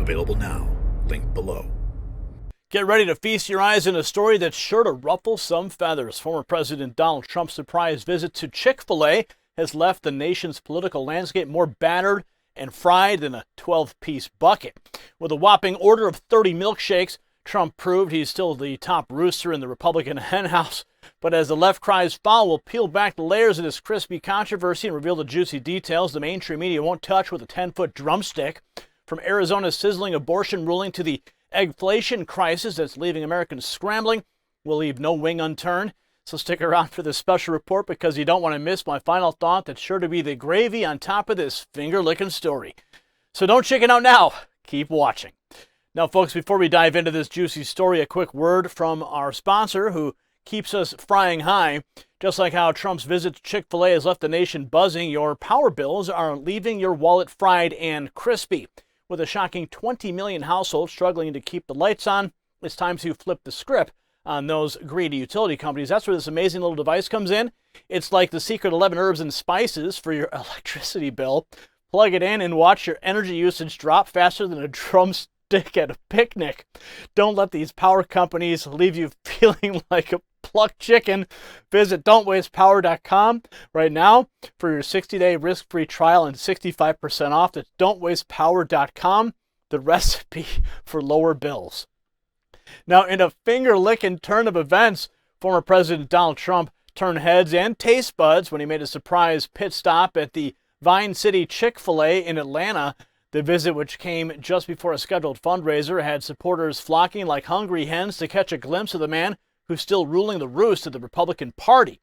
Available now. Link below. Get ready to feast your eyes in a story that's sure to ruffle some feathers. Former President Donald Trump's surprise visit to Chick-Fil-A has left the nation's political landscape more battered and fried than a 12-piece bucket. With a whopping order of 30 milkshakes, Trump proved he's still the top rooster in the Republican henhouse. But as the left cries foul, we'll peel back the layers of this crispy controversy and reveal the juicy details the mainstream media won't touch with a 10-foot drumstick. From Arizona's sizzling abortion ruling to the eggflation crisis that's leaving Americans scrambling, we'll leave no wing unturned. So stick around for this special report because you don't want to miss my final thought that's sure to be the gravy on top of this finger-licking story. So don't chicken out now. Keep watching. Now, folks, before we dive into this juicy story, a quick word from our sponsor who keeps us frying high. Just like how Trump's visit to Chick-fil-A has left the nation buzzing, your power bills are leaving your wallet fried and crispy. With a shocking 20 million households struggling to keep the lights on, it's time to flip the script on those greedy utility companies. That's where this amazing little device comes in. It's like the secret 11 herbs and spices for your electricity bill. Plug it in and watch your energy usage drop faster than a drumstick at a picnic. Don't let these power companies leave you feeling like a plucked chicken. Visit don'twastepower.com right now for your 60-day risk-free trial and 65% off. That's don'twastepower.com, the recipe for lower bills. Now, in a finger-licking turn of events, former President Donald Trump turned heads and taste buds when he made a surprise pit stop at the Vine City Chick-fil-A in Atlanta. The visit, which came just before a scheduled fundraiser, had supporters flocking like hungry hens to catch a glimpse of the man who's still ruling the roost of the Republican Party.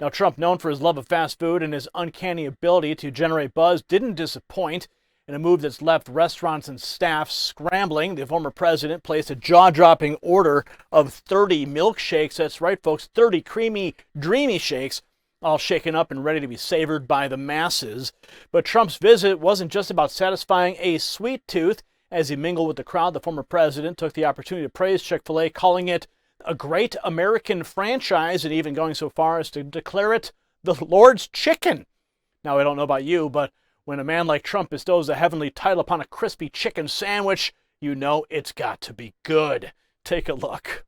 Now, Trump, known for his love of fast food and his uncanny ability to generate buzz, didn't disappoint. In a move that's left restaurants and staff scrambling, the former president placed a jaw-dropping order of 30 milkshakes. That's right, folks, 30 creamy, dreamy shakes, all shaken up and ready to be savored by the masses. But Trump's visit wasn't just about satisfying a sweet tooth. As he mingled with the crowd, the former president took the opportunity to praise Chick-fil-A, calling it a great American franchise, and even going so far as to declare it the Lord's chicken. Now, I don't know about you, but when a man like Trump bestows a heavenly title upon a crispy chicken sandwich, you know it's got to be good. Take a look.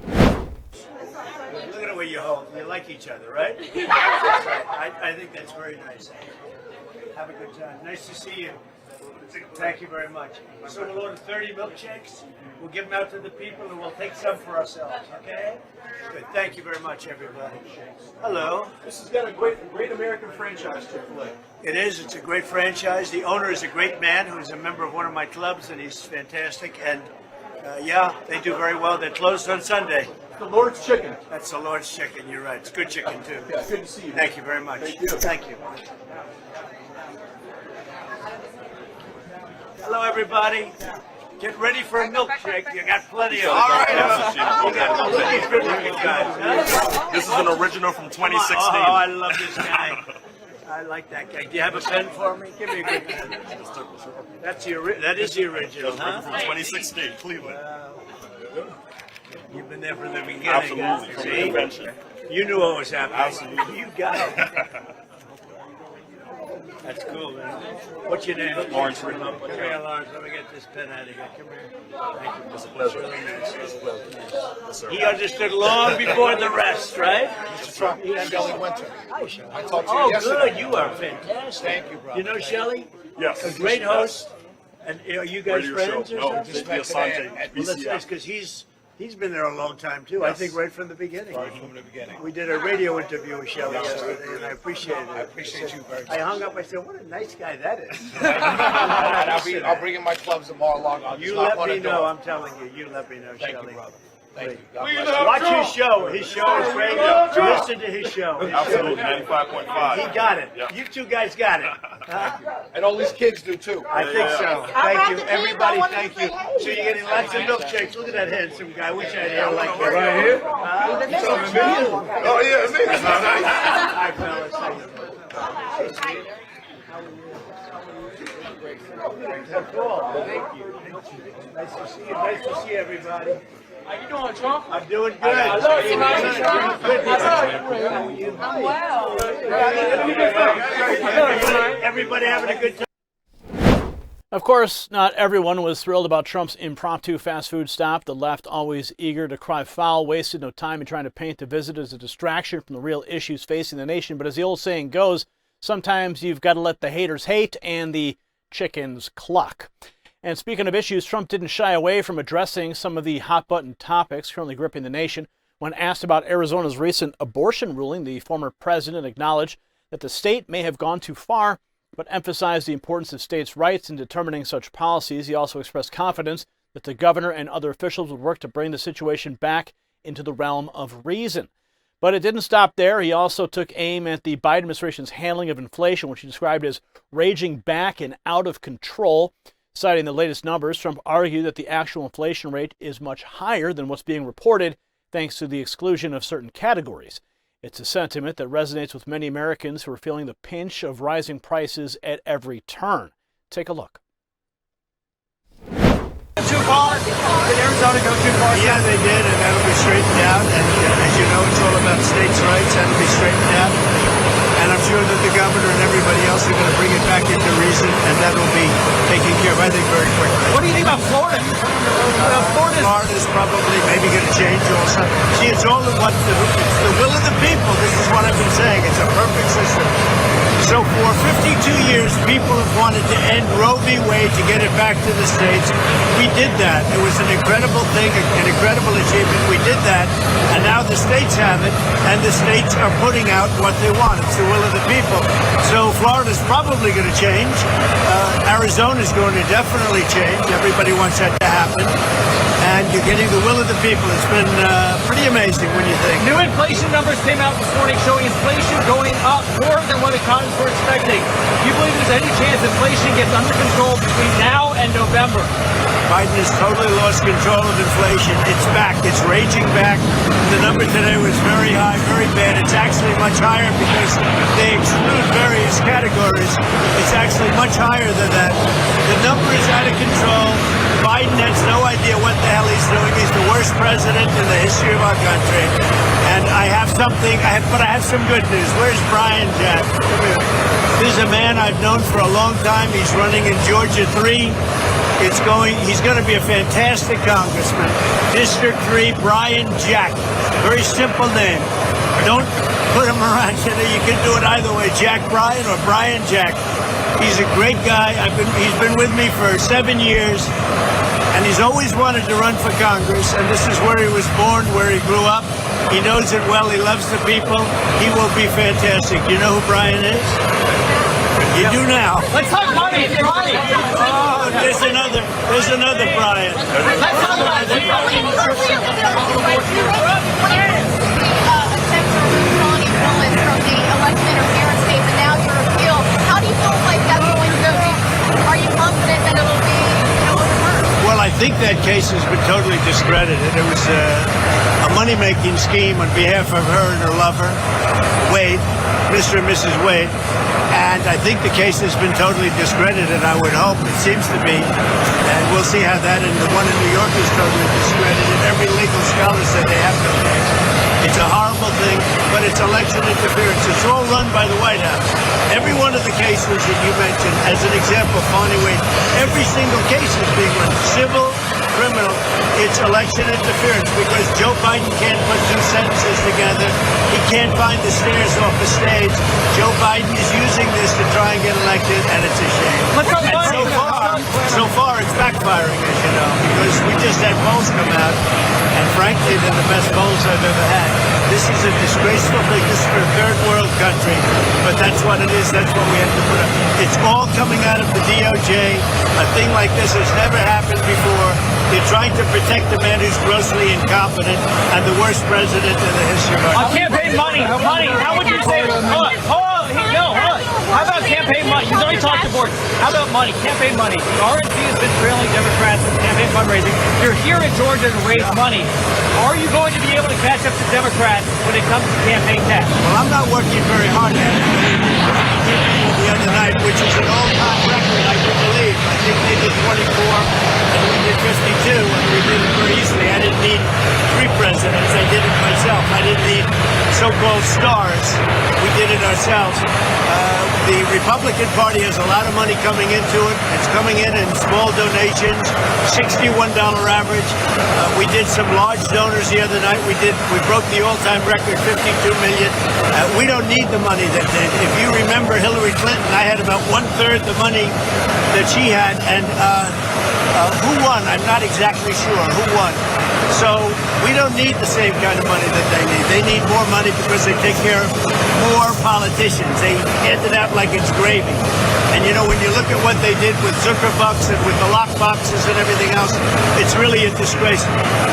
Look at the way you hold. You like each other, right? I think that's very nice. Have a good time. Nice to see you. Thank you very much. So we'll order 30 milkshakes. We'll give them out to the people, and we'll take some for ourselves, okay? Good. Thank you very much, everybody. Hello. This has got a great American franchise, Chick-fil-A. It is. It's a great franchise. The owner is a great man who's a member of one of my clubs, and he's fantastic. And, yeah, they do very well. They're closed on Sunday. The Lord's chicken. That's the Lord's chicken. You're right. It's good chicken, too. Yeah, good to see you. Thank you very much. Thank you. Thank you. Hello, everybody. Get ready for a milkshake. You got plenty of them. All right. You got these good-looking guys. Huh? This is an original from 2016. Oh, I love this guy. I like that guy. Do you have a pen for me? Give me a good pen. That is the original, huh? From 2016, Cleveland. You've been there from the beginning. Absolutely. From the invention. You knew what was happening. Absolutely. You got it. That's cool, man. What's your name? Lawrence. Come here, Lawrence. Let me get this pen out of here. Come here. Thank you. It's a pleasure. Really nice. It's a pleasure. Yes, sir. He understood long before the rest, right? Mr. Trump, Shelley Winter. Hi, Shelley. I talked to you Oh, yesterday. good. You are fantastic. Thank you, brother. You know Shelley? Yes. A great host. And are you guys Radio friends show. or No, something? just the Asante. Well, that's nice because he's been there a long time too. I Yes. think right from the beginning. Right from the beginning. We did a radio interview with Shelley yesterday, and I appreciated it. I appreciate you very much. I hung up. I said, "What a nice guy that is." And I'll bring in my clubs tomorrow along. I'll just You knock let on me the know. door. I'm telling you. You let me know, Thank Shelley. you, brother. Thank you. God We bless love you. Watch his show. His show is great. Listen to his show. Absolutely. 95.5. He got it. Yeah. You two guys got it. Huh? And all these kids do too. I think Yeah. so. Thank you, everybody. Thank you. So you're getting lots of milkshakes. Look at that handsome guy. I wish I had hair like that. Right here? Oh, yeah, me. Hi, fellas. How you doing? Cool. Thank you. Nice to see you. Nice to see everybody. How you doing, Trump? I'm doing good. I love you, man. Good. I love you. How are you? Wow. Everybody having a good time. Of course, not everyone was thrilled about Trump's impromptu fast food stop. The left, always eager to cry foul, wasted no time in trying to paint the visit as a distraction from the real issues facing the nation. But as the old saying goes, sometimes you've got to let the haters hate and the chickens cluck. And speaking of issues, Trump didn't shy away from addressing some of the hot-button topics currently gripping the nation. When asked about Arizona's recent abortion ruling, the former president acknowledged that the state may have gone too far, but emphasized the importance of states' rights in determining such policies. He also expressed confidence that the governor and other officials would work to bring the situation back into the realm of reason. But it didn't stop there. He also took aim at the Biden administration's handling of inflation, which he described as raging back and out of control. Citing the latest numbers, Trump argued that the actual inflation rate is much higher than what's being reported, thanks to the exclusion of certain categories. It's a sentiment that resonates with many Americans who are feeling the pinch of rising prices at every turn. Take a look. Too far? Did Arizona go too far? Yeah, they did, and that'll be straightened out. And as you know, it's all about states' rights. That'll be straightened out. And I'm sure that the governor and everybody else are going to bring it back into reason, and that will be taken care of, I think, very quickly. What do you think about Florida? Florida's probably maybe going to change also. See, it's all of what it's the will of the people. This is what I've been saying. It's a perfect system. So for 52 years, people have wanted to end Roe v. Wade to get it back to the states. We did that. It was an incredible thing, an incredible achievement. We did that, and now the states have it, and the states are putting out what they want. It's the will of the people. So Florida's probably going to change. Arizona's going to definitely change. Everybody wants that to happen. And you're getting the will of the people. It's been pretty amazing when you think. New inflation numbers came out this morning showing inflation going up more than what economists were expecting. Do you believe there's any chance inflation gets under control between now and November? Biden has totally lost control of inflation. It's back. It's raging back. The number today was very high, very bad. It's actually much higher because they exclude various categories. It's actually much higher than that. The number is out of control. Biden has no idea what the hell he's doing. He's the worst president in the history of our country. And I have something, but I have some good news. Where's Brian, Jack? This is a man I've known for a long time. He's running in Georgia 3. He's going to be a fantastic congressman. District 3, Brian Jack. Very simple name. Don't put him around. You can do it either way, Jack Brian or Brian Jack. He's a great guy. He's been with me for 7 years, and he's always wanted to run for Congress, and this is where he was born, where he grew up. He knows it well. He loves the people. He will be fantastic. You know who Brian is? You do now. Let's talk money. Oh, there's another Brian. Let's talk money. Well, I think that case has been totally discredited. It was a money-making scheme on behalf of her and her lover, Wade, Mr. and Mrs. Wade. And I think the case has been totally discredited, I would hope. It seems to be. And we'll see how that, and the one in New York is totally discredited. Every legal scholar said they have no case. It's a horrible thing, but it's election interference. It's all run by the White House. Every one of the cases that you mentioned, as an example, Fannie Wade, every single case is being run. Civil, criminal, it's election interference because Joe Biden can't put two sentences together. He can't find the stairs off the stage. Joe Biden is using this to try and get elected, and it's a shame. And so far, it's backfiring, as you know, because we just had polls come out, and frankly, they're the best polls I've ever had. This is a disgraceful thing. This is for a third world country, but that's what it is. That's what we have to put up. It's all coming out of the DOJ. A thing like this has never happened before. They're trying to protect the man who's grossly incompetent and the worst president in the history of our country. Campaign money. How would you say? Hold on. How about campaign money? He's already talked to board. How about money? Campaign money. The RNC has been trailing Democrats in campaign fundraising. You're here in Georgia to raise money. Are you going to be able to catch up to Democrats when it comes to campaign tax? Well, I'm not working very hard at it. The other night, which is an all-time record, I can believe. I think they did 24, and we did 52, and we did it very easily. I didn't need 3 presidents. I did it myself. I didn't need so-called stars. We did it ourselves. The Republican Party has a lot of money coming into it. It's coming in small donations, $61 average. We did some large donors the other night. We broke the all-time record, $52 million. We don't need the money that did. If you remember Hillary Clinton, I had about 1/3 the money that she had, and who won? I'm not exactly sure who won. So we don't need the same kind of money that they need. They need more money because they take care of more politicians. They hand it out like it's gravy. And you know, when you look at what they did with Zuckerbucks and with the lock boxes and everything else, it's really a disgrace.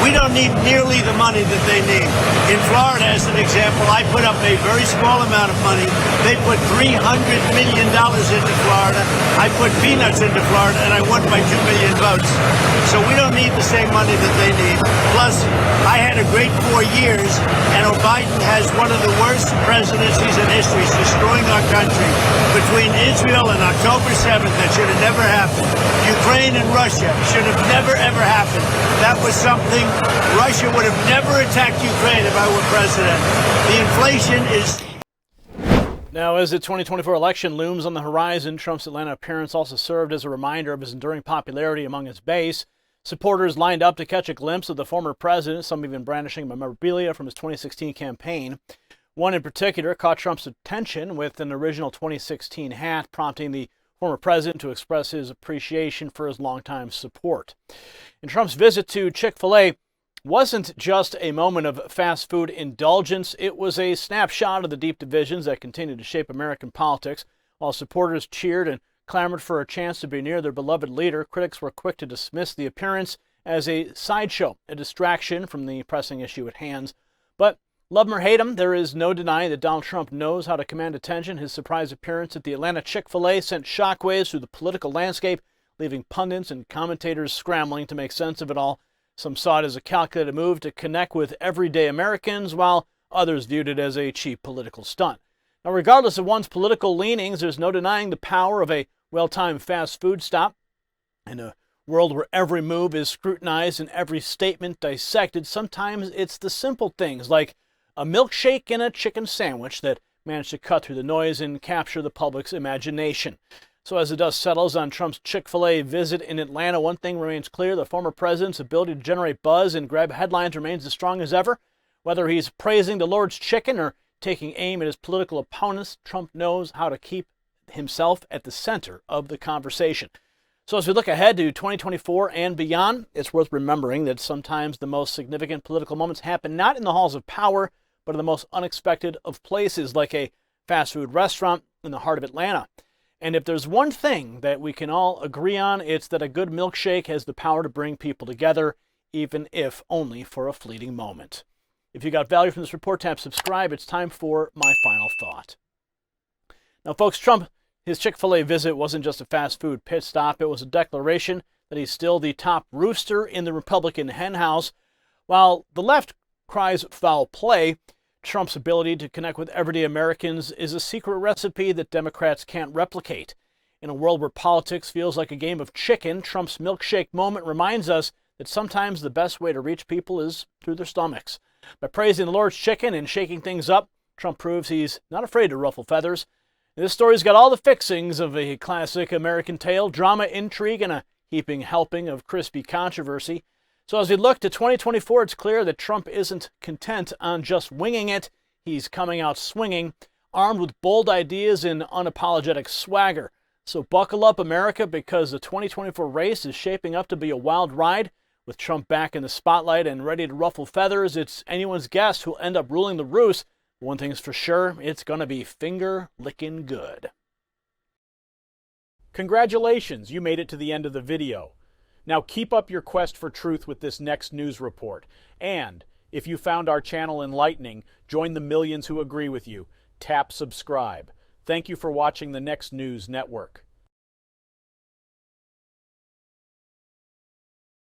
We don't need nearly the money that they need. In Florida, as an example, I put up a very small amount of money. They put $300 million into Florida. I put peanuts into Florida, and I won by 2 million votes. So we don't need the same money that they need. Plus, I had a great 4 years, and Biden has one of the worst presidencies in history, destroying our country. Between Israel and October 7th, that should have never happened. Ukraine and Russia should have never, ever happened. That was something. Russia would have never attacked Ukraine if I were president. The inflation is... Now, as the 2024 election looms on the horizon, Trump's Atlanta appearance also served as a reminder of his enduring popularity among his base. Supporters lined up to catch a glimpse of the former president, some even brandishing memorabilia from his 2016 campaign. One in particular caught Trump's attention with an original 2016 hat, prompting the former president to express his appreciation for his longtime support. And Trump's visit to Chick-Fil-A wasn't just a moment of fast food indulgence. It was a snapshot of the deep divisions that continue to shape American politics. While supporters cheered and clamored for a chance to be near their beloved leader, critics were quick to dismiss the appearance as a sideshow, a distraction from the pressing issue at hand. But love him or hate him, there is no denying that Donald Trump knows how to command attention. His surprise appearance at the Atlanta Chick-Fil-A sent shockwaves through the political landscape, leaving pundits and commentators scrambling to make sense of it all. Some saw it as a calculated move to connect with everyday Americans, while others viewed it as a cheap political stunt. Now, regardless of one's political leanings, there's no denying the power of a well-timed fast food stop. In a world where every move is scrutinized and every statement dissected, sometimes it's the simple things like a milkshake and a chicken sandwich that manage to cut through the noise and capture the public's imagination. So as the dust settles on Trump's Chick-fil-A visit in Atlanta, one thing remains clear: the former president's ability to generate buzz and grab headlines remains as strong as ever. Whether he's praising the Lord's chicken or taking aim at his political opponents, Trump knows how to keep himself at the center of the conversation. So as we look ahead to 2024 and beyond, it's worth remembering that sometimes the most significant political moments happen not in the halls of power, but in the most unexpected of places, like a fast food restaurant in the heart of Atlanta. And if there's one thing that we can all agree on, it's that a good milkshake has the power to bring people together, even if only for a fleeting moment. If you got value from this report, tap subscribe. It's time for my final thought. Now, folks, his Chick-fil-A visit wasn't just a fast food pit stop. It was a declaration that he's still the top rooster in the Republican henhouse. While the left cries foul play, Trump's ability to connect with everyday Americans is a secret recipe that Democrats can't replicate. In a world where politics feels like a game of chicken, Trump's milkshake moment reminds us that sometimes the best way to reach people is through their stomachs. By praising the Lord's chicken and shaking things up, Trump proves he's not afraid to ruffle feathers. This story's got all the fixings of a classic American tale: drama, intrigue, and a heaping helping of crispy controversy. So as we look to 2024, it's clear that Trump isn't content on just winging it. He's coming out swinging, armed with bold ideas and unapologetic swagger. So buckle up, America, because the 2024 race is shaping up to be a wild ride. With Trump back in the spotlight and ready to ruffle feathers, it's anyone's guess who'll end up ruling the roost. One thing's for sure, it's going to be finger-licking good. Congratulations, you made it to the end of the video. Now keep up your quest for truth with this next news report. And if you found our channel enlightening, join the millions who agree with you. Tap subscribe. Thank you for watching the Next News Network.